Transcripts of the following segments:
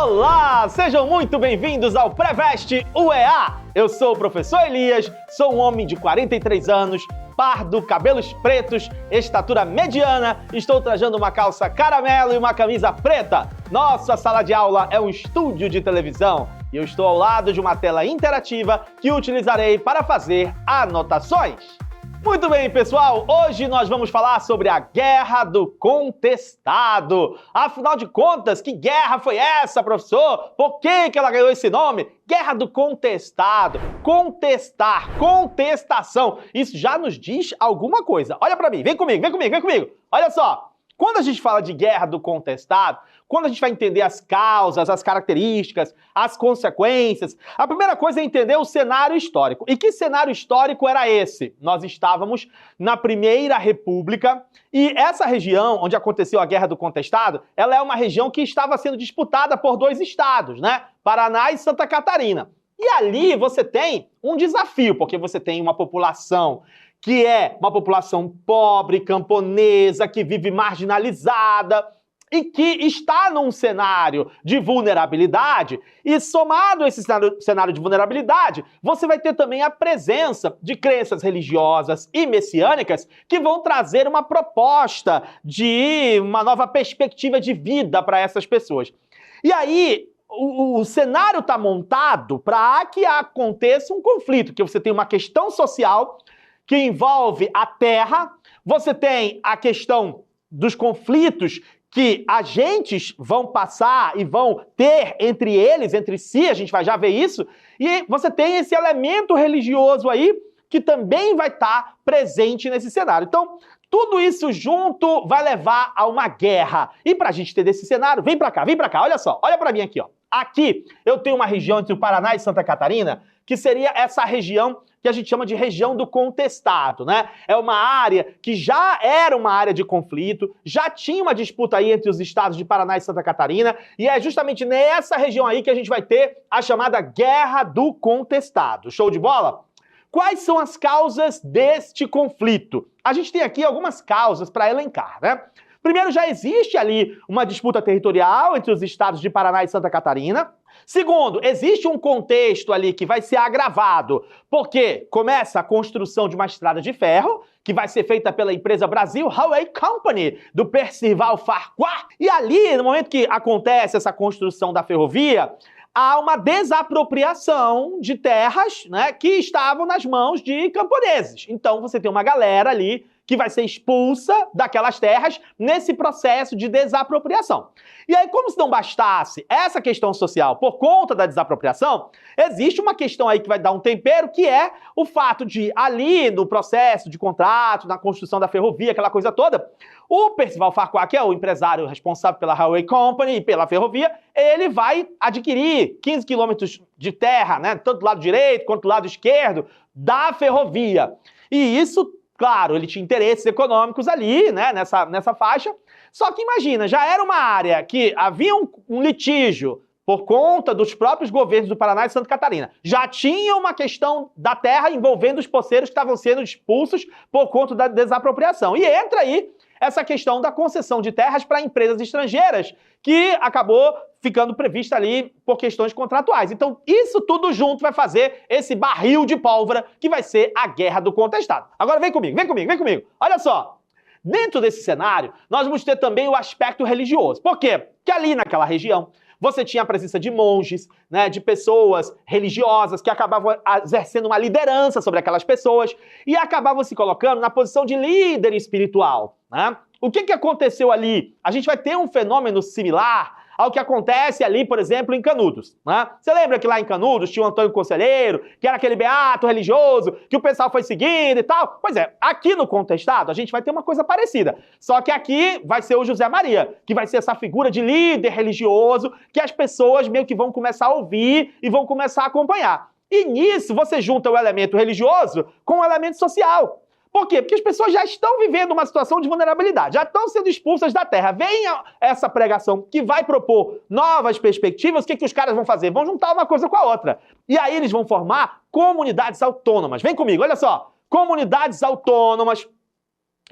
Olá, sejam muito bem-vindos ao Preveste UEA. Eu sou o professor Elias, sou um homem de 43 anos, pardo, cabelos pretos, estatura mediana, estou trajando uma calça caramelo e uma camisa preta. Nossa sala de aula é um estúdio de televisão e eu estou ao lado de uma tela interativa que utilizarei para fazer anotações. Muito bem, pessoal, hoje nós vamos falar sobre a Guerra do Contestado. Afinal de contas, que guerra foi essa, professor? Por que ela ganhou esse nome? Guerra do Contestado. Contestar, contestação. Isso já nos diz alguma coisa. Olha para mim, vem comigo, vem comigo, vem comigo. Olha só. Quando a gente fala de guerra do contestado, quando a gente vai entender as causas, as características, as consequências, a primeira coisa é entender o cenário histórico. E que cenário histórico era esse? Nós estávamos na Primeira República e essa região onde aconteceu a Guerra do Contestado, ela é uma região que estava sendo disputada por dois estados, né? Paraná e Santa Catarina. E ali você tem um desafio, porque você tem uma população que é uma população pobre, camponesa, que vive marginalizada e que está num cenário de vulnerabilidade. E somado a esse cenário de vulnerabilidade, você vai ter também a presença de crenças religiosas e messiânicas que vão trazer uma proposta de uma nova perspectiva de vida para essas pessoas. E aí, o cenário está montado para que aconteça um conflito, que você tem uma questão social que envolve a terra, você tem a questão dos conflitos que agentes vão passar e vão ter entre eles, entre si, a gente vai já ver isso, e você tem esse elemento religioso aí que também vai estar presente nesse cenário. Então, tudo isso junto vai levar a uma guerra. E para a gente ter esse cenário, vem para cá, olha só, olha para mim aqui, ó. Aqui eu tenho uma região entre o Paraná e Santa Catarina, que seria essa região que a gente chama de região do contestado, né? É uma área que já era uma área de conflito, já tinha uma disputa aí entre os estados de Paraná e Santa Catarina, e é justamente nessa região aí que a gente vai ter a chamada Guerra do Contestado. Show de bola? Quais são as causas deste conflito? A gente tem aqui algumas causas para elencar, né? Primeiro, já existe ali uma disputa territorial entre os estados de Paraná e Santa Catarina. Segundo, existe um contexto ali que vai ser agravado, porque começa a construção de uma estrada de ferro, que vai ser feita pela empresa Brasil Highway Company, do Percival Farquhar. E ali, no momento que acontece essa construção da ferrovia, há uma desapropriação de terras, né, que estavam nas mãos de camponeses. Então você tem uma galera ali que vai ser expulsa daquelas terras nesse processo de desapropriação. E aí, como se não bastasse essa questão social por conta da desapropriação, existe uma questão aí que vai dar um tempero, que é o fato de ali no processo de contrato, na construção da ferrovia, aquela coisa toda, o Percival Farquhar, que é o empresário responsável pela Highway Company e pela ferrovia, ele vai adquirir 15 quilômetros de terra, né, tanto do lado direito quanto do lado esquerdo, da ferrovia. E isso, claro, ele tinha interesses econômicos ali, né, nessa faixa. Só que imagina, já era uma área que havia um litígio por conta dos próprios governos do Paraná e Santa Catarina. Já tinha uma questão da terra envolvendo os poceiros que estavam sendo expulsos por conta da desapropriação. E entra aí essa questão da concessão de terras para empresas estrangeiras, que acabou ficando prevista ali por questões contratuais. Então, isso tudo junto vai fazer esse barril de pólvora que vai ser a Guerra do Contestado. Agora vem comigo, vem comigo, vem comigo. Olha só, dentro desse cenário, nós vamos ter também o aspecto religioso. Por quê? Porque ali naquela região, você tinha a presença de monges, né, de pessoas religiosas que acabavam exercendo uma liderança sobre aquelas pessoas e acabavam se colocando na posição de líder espiritual, né? O que aconteceu ali? A gente vai ter um fenômeno similar ao que acontece ali, por exemplo, em Canudos, né? Você lembra que lá em Canudos tinha o Antônio Conselheiro, que era aquele beato religioso, que o pessoal foi seguindo e tal? Pois é, aqui no Contestado a gente vai ter uma coisa parecida, só que aqui vai ser o José Maria, que vai ser essa figura de líder religioso que as pessoas meio que vão começar a ouvir e vão começar a acompanhar. E nisso você junta o elemento religioso com o elemento social. Por quê? Porque as pessoas já estão vivendo uma situação de vulnerabilidade, já estão sendo expulsas da terra. Vem essa pregação que vai propor novas perspectivas, o que os caras vão fazer? Vão juntar uma coisa com a outra. E aí eles vão formar comunidades autônomas. Vem comigo, olha só. Comunidades autônomas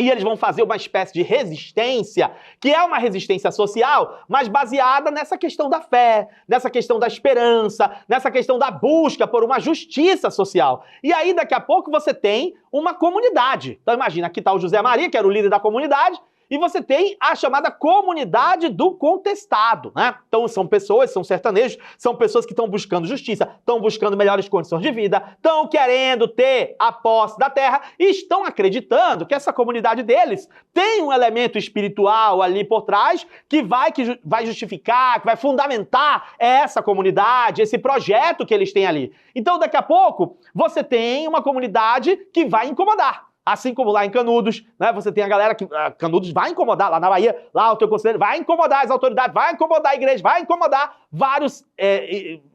E eles vão fazer uma espécie de resistência, que é uma resistência social, mas baseada nessa questão da fé, nessa questão da esperança, nessa questão da busca por uma justiça social. E aí, daqui a pouco, você tem uma comunidade. Então, imagina, aqui está o José Maria, que era o líder da comunidade, e você tem a chamada comunidade do contestado, né? Então são pessoas, são sertanejos, são pessoas que estão buscando justiça, estão buscando melhores condições de vida, estão querendo ter a posse da terra e estão acreditando que essa comunidade deles tem um elemento espiritual ali por trás que vai justificar, que vai fundamentar essa comunidade, esse projeto que eles têm ali. Então daqui a pouco você tem uma comunidade que vai incomodar. Assim como lá em Canudos, né, você tem a galera que Canudos vai incomodar, lá na Bahia, lá o teu conselheiro vai incomodar as autoridades, vai incomodar a igreja, vai incomodar vários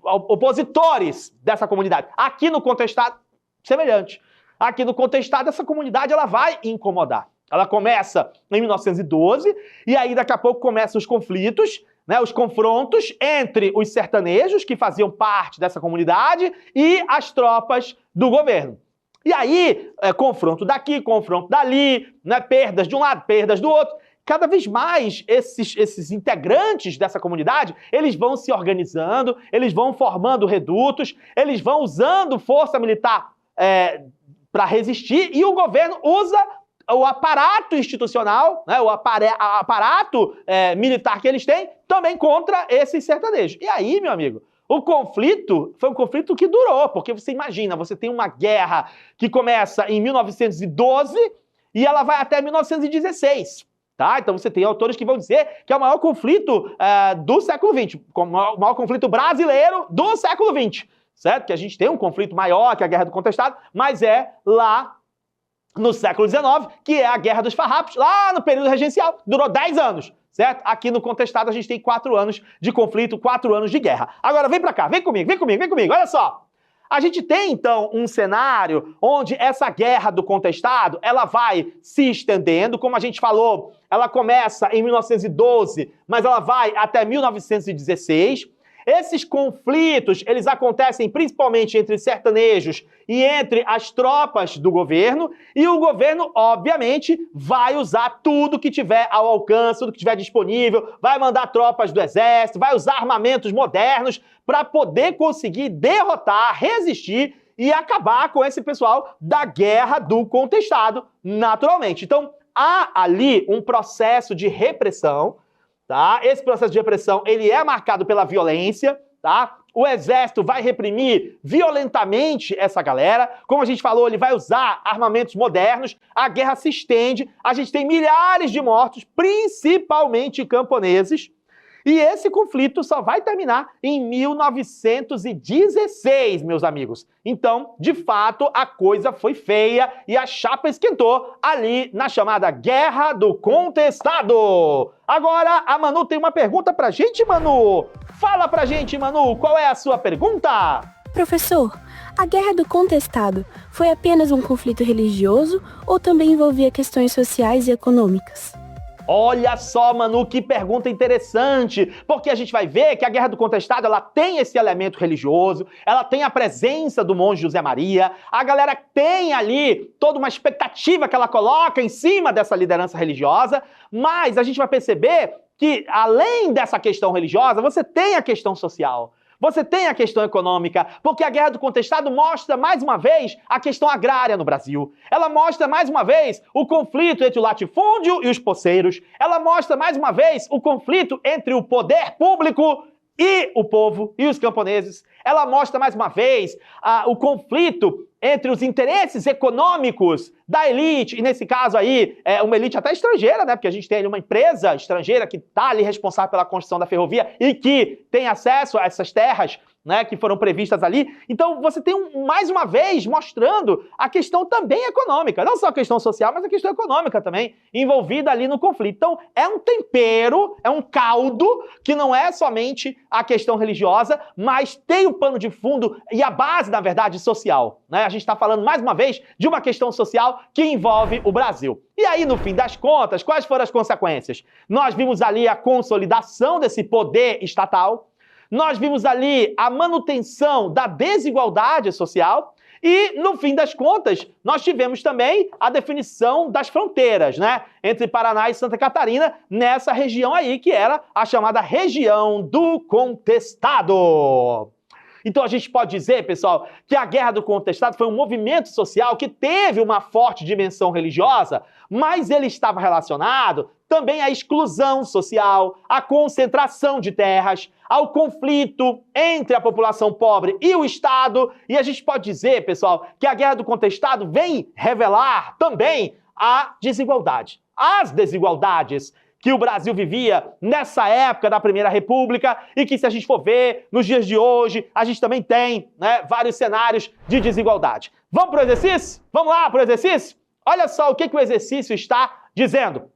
opositores dessa comunidade. Aqui no contestado, semelhante. Aqui no contestado, essa comunidade ela vai incomodar. Ela começa em 1912 e aí daqui a pouco começam os conflitos, né, os confrontos entre os sertanejos que faziam parte dessa comunidade e as tropas do governo. E aí, confronto daqui, confronto dali, né, perdas de um lado, perdas do outro. Cada vez mais esses integrantes dessa comunidade, eles vão se organizando, eles vão formando redutos, eles vão usando força militar para resistir e o governo usa o aparato institucional, né, o aparato militar que eles têm também contra esses sertanejos. E aí, meu amigo, o conflito foi um conflito que durou, porque você imagina, você tem uma guerra que começa em 1912 e ela vai até 1916, tá? Então você tem autores que vão dizer que é o maior conflito do século XX, o maior conflito brasileiro do século XX, certo? Que a gente tem um conflito maior que a Guerra do Contestado, mas é lá no século XIX, que é a Guerra dos Farrapos, lá no período regencial, durou 10 anos. Certo? Aqui no contestado a gente tem 4 anos de conflito, 4 anos de guerra. Agora vem pra cá, vem comigo, olha só. A gente tem então um cenário onde essa guerra do contestado, ela vai se estendendo, como a gente falou, ela começa em 1912, mas ela vai até 1916. Esses conflitos, eles acontecem principalmente entre sertanejos e entre as tropas do governo, e o governo, obviamente, vai usar tudo que tiver ao alcance, tudo que tiver disponível, vai mandar tropas do exército, vai usar armamentos modernos para poder conseguir derrotar, resistir e acabar com esse pessoal da guerra do contestado, naturalmente. Então, há ali um processo de repressão. Tá? Esse processo de repressão, ele é marcado pela violência, tá? O exército vai reprimir violentamente essa galera. Como a gente falou, ele vai usar armamentos modernos, a guerra se estende, a gente tem milhares de mortos, principalmente camponeses, e esse conflito só vai terminar em 1916, meus amigos. Então, de fato, a coisa foi feia e a chapa esquentou ali na chamada Guerra do Contestado. Agora, a Manu tem uma pergunta pra gente, Manu. Fala pra gente, Manu, qual é a sua pergunta? Professor, a Guerra do Contestado foi apenas um conflito religioso ou também envolvia questões sociais e econômicas? Olha só, Manu, que pergunta interessante, porque a gente vai ver que a Guerra do Contestado, ela tem esse elemento religioso, ela tem a presença do monge José Maria, a galera tem ali toda uma expectativa que ela coloca em cima dessa liderança religiosa, mas a gente vai perceber que, além dessa questão religiosa, você tem a questão social. Você tem a questão econômica, porque a Guerra do Contestado mostra mais uma vez a questão agrária no Brasil. Ela mostra mais uma vez o conflito entre o latifúndio e os poceiros. Ela mostra mais uma vez o conflito entre o poder público e o povo e os camponeses. Ela mostra mais uma vez o conflito entre os interesses econômicos da elite, e nesse caso aí, uma elite até estrangeira, né? Porque a gente tem ali uma empresa estrangeira que está ali responsável pela construção da ferrovia e que tem acesso a essas terras, né, que foram previstas ali. Então você tem mais uma vez mostrando a questão também econômica, não só a questão social, mas a questão econômica também envolvida ali no conflito. Então é um tempero, é um caldo que não é somente a questão religiosa, mas tem o pano de fundo e a base, na verdade, social, né? A gente está falando mais uma vez de uma questão social que envolve o Brasil. E aí, no fim das contas, quais foram as consequências? Nós vimos ali a consolidação desse poder estatal, nós vimos ali a manutenção da desigualdade social E, no fim das contas, nós tivemos também a definição das fronteiras, né? Entre Paraná e Santa Catarina, nessa região aí, que era a chamada região do contestado. Então a gente pode dizer, pessoal, que a Guerra do Contestado foi um movimento social que teve uma forte dimensão religiosa, mas ele estava relacionado também à exclusão social, à concentração de terras, ao conflito entre a população pobre e o Estado. E a gente pode dizer, pessoal, que a Guerra do Contestado vem revelar também a desigualdade, as desigualdades que o Brasil vivia nessa época da Primeira República e que, se a gente for ver nos dias de hoje, a gente também tem, né, vários cenários de desigualdade. Vamos para o exercício? Vamos lá para o exercício? Olha só o que o exercício está dizendo.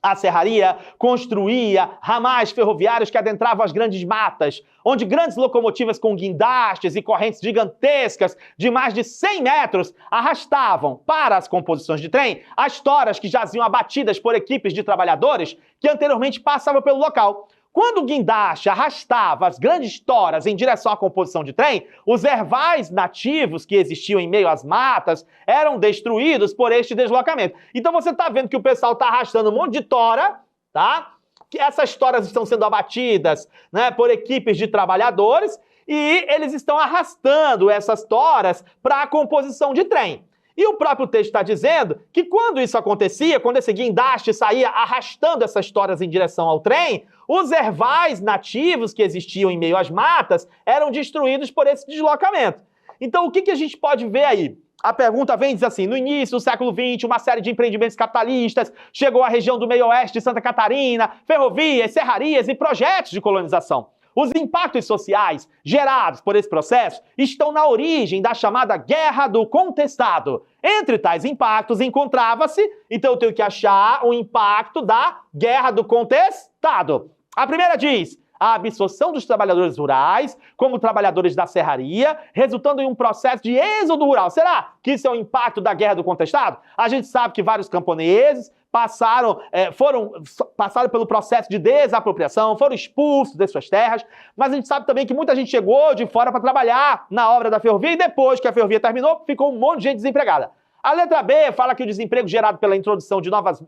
A serraria construía ramais ferroviários que adentravam as grandes matas, onde grandes locomotivas com guindastes e correntes gigantescas de mais de 100 metros arrastavam para as composições de trem as toras que jaziam abatidas por equipes de trabalhadores que anteriormente passavam pelo local. Quando o guindaste arrastava as grandes toras em direção à composição de trem, os ervais nativos que existiam em meio às matas eram destruídos por este deslocamento. Então você está vendo que o pessoal está arrastando um monte de tora, tá? Que essas toras estão sendo abatidas, né, por equipes de trabalhadores e eles estão arrastando essas toras para a composição de trem. E o próprio texto está dizendo que quando isso acontecia, quando esse guindaste saía arrastando essas toras em direção ao trem, os ervais nativos que existiam em meio às matas eram destruídos por esse deslocamento. Então, o que a gente pode ver aí? A pergunta vem e diz assim, no início do século XX, uma série de empreendimentos capitalistas chegou à região do meio-oeste de Santa Catarina, ferrovias, serrarias e projetos de colonização. Os impactos sociais gerados por esse processo estão na origem da chamada Guerra do Contestado. Entre tais impactos encontrava-se, então eu tenho que achar o impacto da Guerra do Contestado. A primeira diz, a absorção dos trabalhadores rurais como trabalhadores da serraria, resultando em um processo de êxodo rural. Será que isso é o impacto da Guerra do Contestado? A gente sabe que vários camponeses passaram pelo processo de desapropriação, foram expulsos das suas terras, mas a gente sabe também que muita gente chegou de fora para trabalhar na obra da ferrovia e depois que a ferrovia terminou, ficou um monte de gente desempregada. A letra B fala que o desemprego gerado pela introdução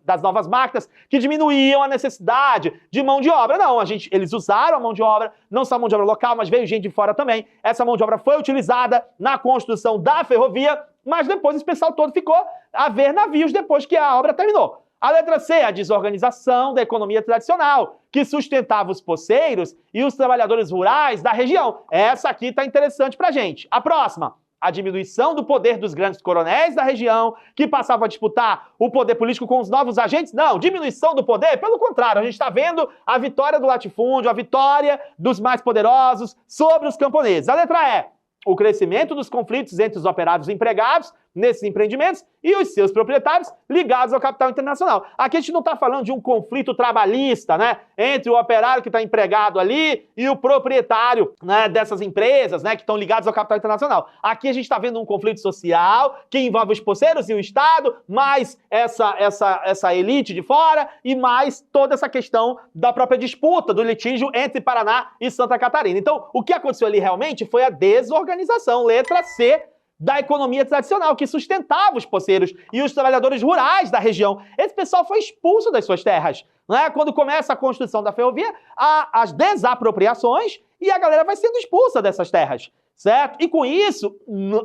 das novas máquinas que diminuíam a necessidade de mão de obra. Não, eles usaram a mão de obra, não só a mão de obra local, mas veio gente de fora também. Essa mão de obra foi utilizada na construção da ferrovia, mas depois esse pessoal todo ficou a ver navios depois que a obra terminou. A letra C, a desorganização da economia tradicional, que sustentava os poceiros e os trabalhadores rurais da região. Essa aqui está interessante pra gente. A próxima, a diminuição do poder dos grandes coronéis da região, que passavam a disputar o poder político com os novos agentes. Não, diminuição do poder, pelo contrário, a gente está vendo a vitória do latifúndio, a vitória dos mais poderosos sobre os camponeses. A letra E, o crescimento dos conflitos entre os operários empregados nesses empreendimentos e os seus proprietários ligados ao capital internacional. Aqui a gente não está falando de um conflito trabalhista, né, entre o operário que está empregado ali e o proprietário, né, dessas empresas, né, que estão ligados ao capital internacional. Aqui a gente está vendo um conflito social que envolve os poceiros e o Estado, mais essa elite de fora e mais toda essa questão da própria disputa do litígio entre Paraná e Santa Catarina. Então, o que aconteceu ali realmente foi a desorganização, letra C, da economia tradicional, que sustentava os poceiros e os trabalhadores rurais da região. Esse pessoal foi expulso das suas terras, né? Quando começa a construção da ferrovia, há as desapropriações e a galera vai sendo expulsa dessas terras, certo? E com isso,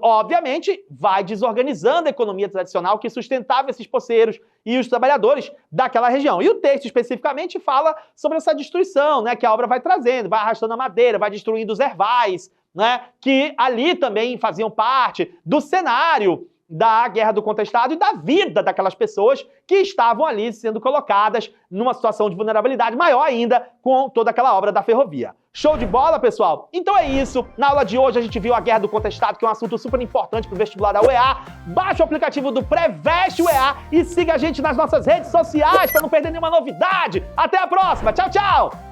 obviamente, vai desorganizando a economia tradicional que sustentava esses poceiros e os trabalhadores daquela região. E o texto especificamente fala sobre essa destruição, né, que a obra vai trazendo, vai arrastando a madeira, vai destruindo os ervais, né, que ali também faziam parte do cenário da Guerra do Contestado e da vida daquelas pessoas que estavam ali sendo colocadas numa situação de vulnerabilidade maior ainda com toda aquela obra da ferrovia. Show de bola, pessoal? Então é isso. Na aula de hoje a gente viu a Guerra do Contestado, que é um assunto super importante para o vestibular da UEA. Baixe o aplicativo do Preveste UEA e siga a gente nas nossas redes sociais para não perder nenhuma novidade. Até a próxima. Tchau, tchau!